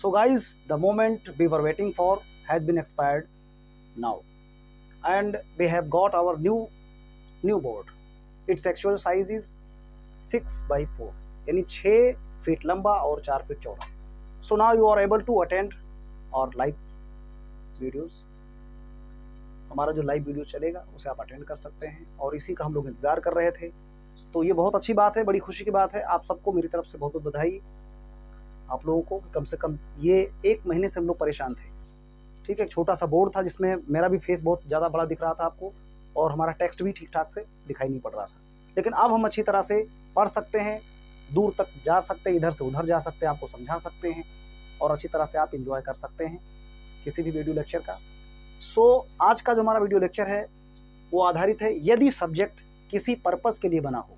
So guys, the moment we were waiting for has been expired now, and we have got our new board. Its actual size is 6x4, यानी 6 feet लंबा और 4 feet चौड़ा. So now you are able to attend our live videos. हमारा जो live video चलेगा उसे आप attend कर सकते हैं, और इसी का हम लोग इंतज़ार कर रहे थे. तो ये बहुत अच्छी बात है, बड़ी खुशी की बात है. आप सबको मेरी तरफ से बहुत बहुत बधाई. आप लोगों को कम से कम ये 1 महीने से हम लोग परेशान थे. ठीक है, एक छोटा सा बोर्ड था जिसमें मेरा भी फेस बहुत ज़्यादा बड़ा दिख रहा था आपको, और हमारा टेक्स्ट भी ठीक ठाक से दिखाई नहीं पड़ रहा था. लेकिन अब हम अच्छी तरह से पढ़ सकते हैं, दूर तक जा सकते हैं, इधर से उधर जा सकते हैं, आपको समझा सकते हैं, और अच्छी तरह से आप इंजॉय कर सकते हैं किसी भी वीडियो लेक्चर का. सो आज का जो हमारा वीडियो लेक्चर है वो आधारित है यदि सब्जेक्ट किसी पर्पस के लिए बना हो.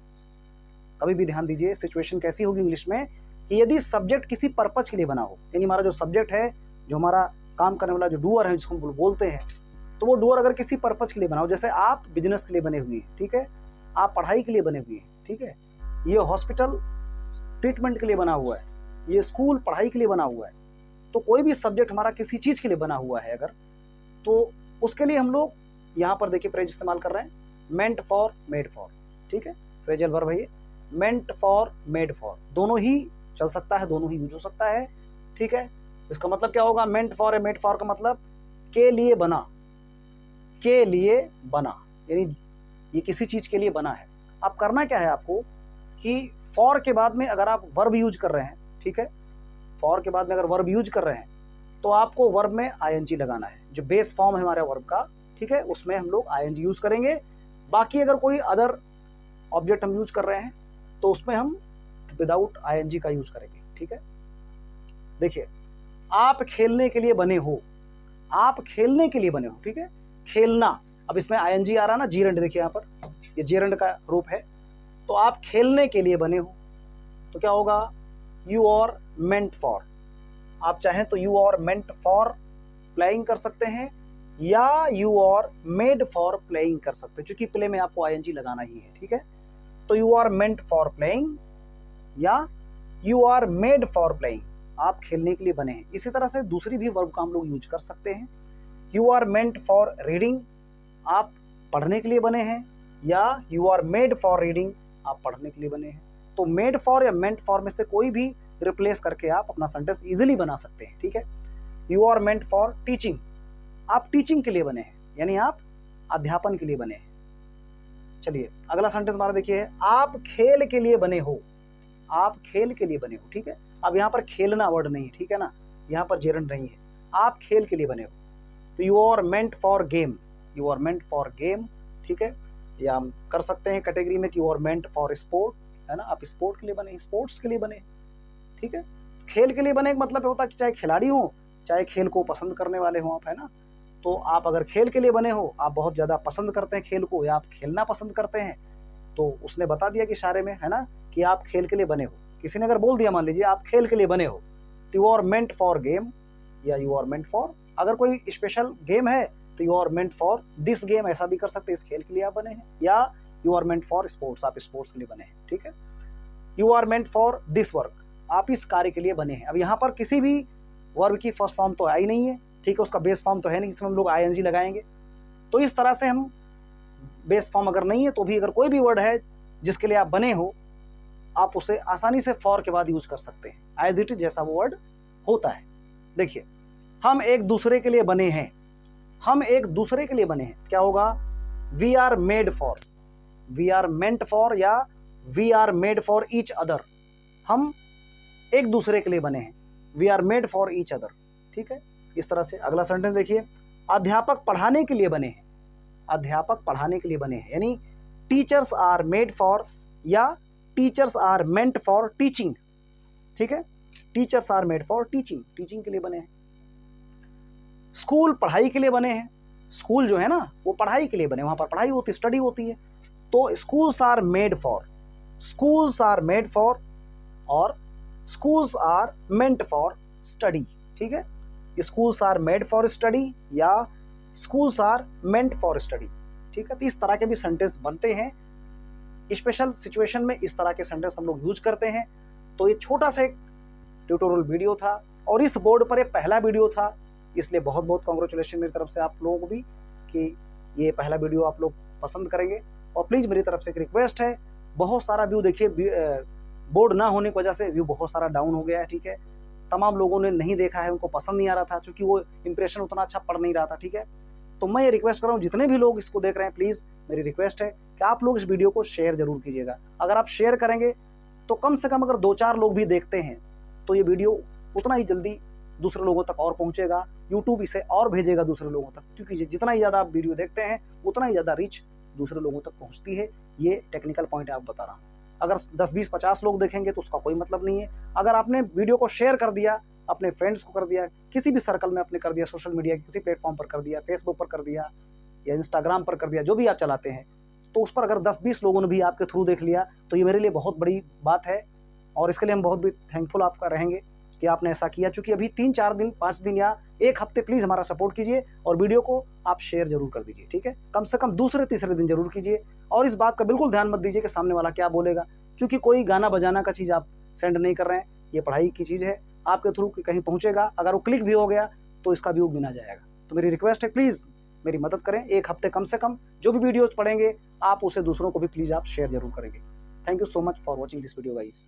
कभी भी ध्यान दीजिए, सिचुएशन कैसी होगी इंग्लिश में कि यदि सब्जेक्ट किसी पर्पस के लिए बना हो, यानी हमारा जो सब्जेक्ट है, जो हमारा काम करने वाला जो डूअर है जिसको हम बोलते हैं, तो वो डूअर अगर किसी पर्पस के लिए बना हो, जैसे आप बिजनेस के लिए बने हुए हैं, ठीक है, आप पढ़ाई के लिए बने हुए हैं, ठीक है, ये हॉस्पिटल ट्रीटमेंट के लिए बना हुआ है, ये स्कूल पढ़ाई के लिए बना हुआ है, तो कोई भी सब्जेक्ट हमारा किसी चीज़ के लिए बना हुआ है अगर, तो उसके लिए हम लोग यहाँ पर देखिए फ्रेज इस्तेमाल कर रहे हैं, मेंट फॉर, मेड फॉर. ठीक है, फ्रेजल वर्ब है ये, मेंट फॉर, मेड फॉर, दोनों ही चल सकता है, दोनों ही यूज हो सकता है. ठीक है, इसका मतलब क्या होगा, मेंट फॉर या मेड फॉर का मतलब के लिए बना, के लिए बना, यानी ये किसी चीज़ के लिए बना है. अब करना क्या है आपको कि फॉर के बाद में अगर आप वर्ब यूज कर रहे हैं, ठीक है, फॉर के बाद में अगर वर्ब यूज कर रहे हैं तो आपको वर्ब में आईएनजी लगाना है, जो बेस फॉर्म है हमारे वर्ब का. ठीक है, उसमें हम लोग आईएनजी यूज करेंगे. बाकी अगर कोई अदर ऑब्जेक्ट हम यूज कर रहे हैं तो उसमें हम विदाउट आईएनजी का यूज करेंगे. ठीक है, देखिए, आप खेलने के लिए बने हो, आप खेलने के लिए बने हो. ठीक है, खेलना, अब इसमें आईएनजी आ रहा ना, जीरंड, देखिए यहाँ पर ये जीरंड का रूप है. तो आप खेलने के लिए बने हो तो क्या होगा, यू आर मेंट फॉर. आप चाहें तो you are meant for playing कर सकते हैं, या you are made for playing कर सकते हैं, क्योंकि प्ले में आपको आईएनजी लगाना ही है. ठीक है, तो you are meant for playing या you are made for playing, आप खेलने के लिए बने हैं. इसी तरह से दूसरी भी वर्ब का हम लोग यूज कर सकते हैं. You are meant for reading, आप पढ़ने के लिए बने हैं, या you are made for reading, आप पढ़ने के लिए बने हैं. तो मेड फॉर या मेंट फॉर में से कोई भी रिप्लेस करके आप अपना सेंटेंस इजीली बना सकते हैं. ठीक है, you are meant for teaching, आप टीचिंग के लिए बने हैं, यानी आप अध्यापन के लिए बने हैं. चलिए अगला सेंटेंस हमारा देखिए, आप खेल के लिए बने हो, आप खेल के लिए बने हो. ठीक है, अब यहाँ पर खेलना वर्ड नहीं है, ठीक है ना, यहाँ पर जेरंड नहीं है, आप खेल के लिए बने हो. तो you are meant for game, you are meant for game. ठीक है, या हम कर सकते हैं कैटेगरी में कि you are meant for sport, है ना, आप स्पोर्ट के लिए बने, स्पोर्ट्स के लिए बने. ठीक है, खेल के लिए बने का मतलब होता है कि चाहे खिलाड़ी हो, चाहे खेल को पसंद करने वाले हो आप, है ना. तो आप अगर खेल के लिए बने हो, आप बहुत ज़्यादा पसंद करते हैं खेल को, या आप खेलना पसंद करते हैं, तो उसने बता दिया कि इशारे में, है ना, कि आप खेल के लिए बने हो. किसी ने अगर बोल दिया, मान लीजिए आप खेल के लिए बने हो, तो you are meant for game, या यू आर मेंट फॉर, अगर कोई स्पेशल गेम है तो you are meant for this game, ऐसा भी कर सकते हैं, इस खेल के लिए आप बने हैं, या you are meant for sports, आप स्पोर्ट्स के लिए बने हैं. ठीक है, you are meant for this work, आप इस कार्य के लिए बने हैं. अब यहाँ पर किसी भी वर्ब की फर्स्ट फॉर्म तो आई नहीं है, ठीक है, उसका बेस फॉर्म तो है नहीं जिसमें हम लोग आईएनजी लगाएंगे. तो इस तरह से हम बेस फॉर्म अगर नहीं है तो भी अगर कोई भी वर्ड है जिसके लिए आप बने हो, आप उसे आसानी से फॉर के बाद यूज कर सकते हैं, एज इट इज जैसा वो वर्ड होता है. देखिए, हम एक दूसरे के लिए बने हैं, हम एक दूसरे के लिए बने हैं, क्या होगा, we are made for, we are meant for, या we are made for each other, हम एक दूसरे के लिए बने हैं, we are made for each other. ठीक है, इस तरह से. अगला सेंटेंस देखिए, अध्यापक पढ़ाने के लिए बने हैं, अध्यापक पढ़ाने के लिए बने हैं, यानी टीचर्स आर मेड फॉर, या teachers are meant for teaching. ठीक है, teachers are made for teaching, teaching के लिए बने हैं. स्कूल पढ़ाई के लिए बने हैं, स्कूल जो है ना वो पढ़ाई के लिए बने, वहाँ पर पढ़ाई होती है, स्टडी होती है. तो schools are made for, schools are made for, और schools are meant for study. ठीक है, schools are made for study, या schools are meant for study. ठीक है, तो इस तरह के भी सेंटेंस बनते हैं. स्पेशल सिचुएशन में इस तरह के सेंटेंस हम लोग यूज करते हैं. तो ये छोटा सा एक ट्यूटोरियल वीडियो था और इस बोर्ड पर ये पहला वीडियो था, इसलिए बहुत बहुत कॉन्ग्रेचुलेशन मेरी तरफ से आप लोगों को भी कि ये पहला वीडियो आप लोग पसंद करेंगे। और प्लीज़ मेरी तरफ से एक रिक्वेस्ट है, बहुत सारा व्यू देखिए बोर्ड ना होने की वजह से व्यू बहुत सारा डाउन हो गया है, ठीक है। तमाम लोगों ने नहीं देखा है, उनको पसंद नहीं आ रहा था, क्योंकि वो इंप्रेशन उतना अच्छा पड़ नहीं रहा था, ठीक है। तो मैं ये रिक्वेस्ट कर रहा हूँ, जितने भी लोग इसको देख रहे हैं, प्लीज़ मेरी रिक्वेस्ट है कि आप लोग इस वीडियो को शेयर जरूर कीजिएगा। अगर आप शेयर करेंगे तो कम से कम अगर 2-4 लोग भी देखते हैं तो ये वीडियो उतना ही जल्दी दूसरे लोगों तक और पहुंचेगा, यूट्यूब इसे और भेजेगा दूसरे लोगों तक, क्योंकि जितना ही ज़्यादा आप वीडियो देखते हैं उतना ही ज़्यादा रीच दूसरे लोगों तक पहुंचती है। ये टेक्निकल पॉइंट आप बता रहा हूँ। अगर 10, 20, 50 लोग देखेंगे तो उसका कोई मतलब नहीं है। अगर आपने वीडियो को शेयर कर दिया, अपने फ्रेंड्स को कर दिया, किसी भी सर्कल में अपने कर दिया, सोशल मीडिया के किसी प्लेटफॉर्म पर कर दिया, फेसबुक पर कर दिया या इंस्टाग्राम पर कर दिया, जो भी आप चलाते हैं, तो उस पर अगर 10-20 लोगों ने भी आपके थ्रू देख लिया तो ये मेरे लिए बहुत बड़ी बात है। और इसके लिए हम बहुत भी थैंकफुल आपका रहेंगे कि आपने ऐसा किया। चूँकि अभी 3-4 दिन, 5 दिन या 1 हफ्ते प्लीज़ हमारा सपोर्ट कीजिए और वीडियो को आप शेयर जरूर कर दीजिए, ठीक है। कम से कम दूसरे-तीसरे दिन जरूर कीजिए। और इस बात का बिल्कुल ध्यान मत दीजिए कि सामने वाला क्या बोलेगा, क्योंकि कोई गाना बजाना का चीज़ आप सेंड नहीं कर रहे हैं, ये पढ़ाई की चीज़ है, आपके थ्रू कहीं पहुँचेगा। अगर वो क्लिक भी हो गया तो इसका व्यू गिना जाएगा। तो मेरी रिक्वेस्ट है, प्लीज़ मेरी मदद करें। 1 हफ्ते कम से कम जो भी वीडियोज़ पढ़ेंगे आप उसे दूसरों को भी प्लीज़ आप शेयर जरूर करेंगे। Thank you so much for watching this video guys.